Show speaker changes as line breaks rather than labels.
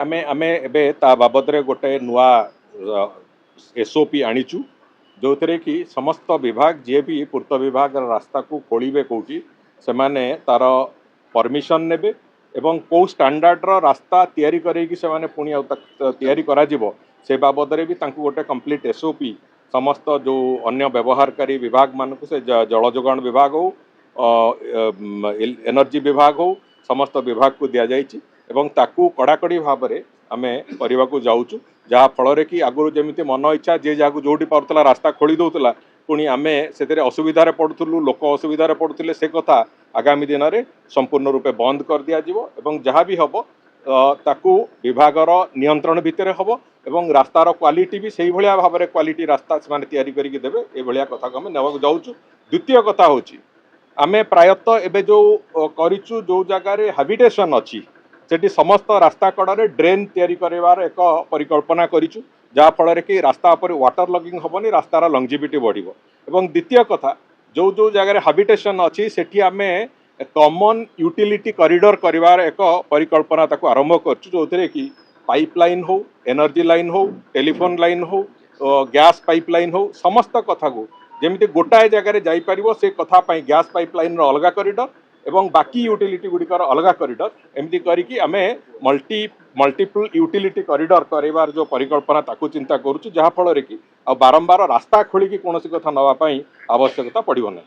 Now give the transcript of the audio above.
आमे आमे एबे ता बाबद रे गोटे नुआ एसओपी आनीचु जो थे कि समस्त विभाग जी भी पूर्त विभाग रास्ता को खोलिबे कोठी से माने तार परमिशन नेबे एवं कौ स्टैंडर्ड रो रास्ता तैयारी करेगी से माने पुणी तैयारी करा जिवो से बाबद रे भी तांकु गोटे कंप्लीट एसओपी समस्त जो अन्य व्यवहारकारी विभाग मानक से जल जोगाण विभाग हो एनर्जी विभाग हो समस्त विभाग को दिया जाइछि एवं ताकू कड़ाकड़ी भाव में आमे करने को जाऊँ जहाँ फल कि आगुरी जमी मन इच्छा जे जहाँ जोटी पार्ला रास्ता खोली दौला पुणी आमे से असुविधार पड़ुलु लोक असुविधार पड़ुले से कथा आगामी दिन में संपूर्ण रूपे बंद कर दिज्व जहाँ भी हम ताकू विभागर नियंत्रण भितर हम एवं रास्तार क्वालिटी भी से भाव में क्वालिटी रास्ता से तैयारी करके देवे ये कथा को आम नेवा जाऊँ। द्वितीय कथा हूँ आमे प्रायतः एबे जो करिचु जो जगार हाबिटेशन अच्छी सेठी समस्त रास्ता कड़े ड्रेन तैयारी करार एक परिकल्पना करिचु जहाँ फल कि रास्ता पर वाटर लगिंग हेनी रास्तार लंजिविटी बढ़िबो। एवं द्वितीय कथा जो जो जगार हाबिटेशन अच्छी सेठी आमे कॉमन यूटिलिटी कॉरिडोर करिवार एक परिकल्पना ताको आरंभ करछु जो थे कि पाइपलाइन हो एनर्जी लाइन हो टेलीफोन लाइन हो गैस पाइपलाइन हो समस्त कथा को जमी गोटाए जगार जापर से कथापी गैस पाइपलाइन अलग कॉरिडोर एवं बाकी यूटिलिटी गुड़िकर अलग कॉरिडोर एमती करके आमे मल्टीपल यूटिलिटी कॉरिडोर करार जो परिकल्पना ताकू चिंता करुँ जहाँ फल कि बारंबार रास्ता खोलिकी कौन कथा नापी आवश्यकता पड़ो ना।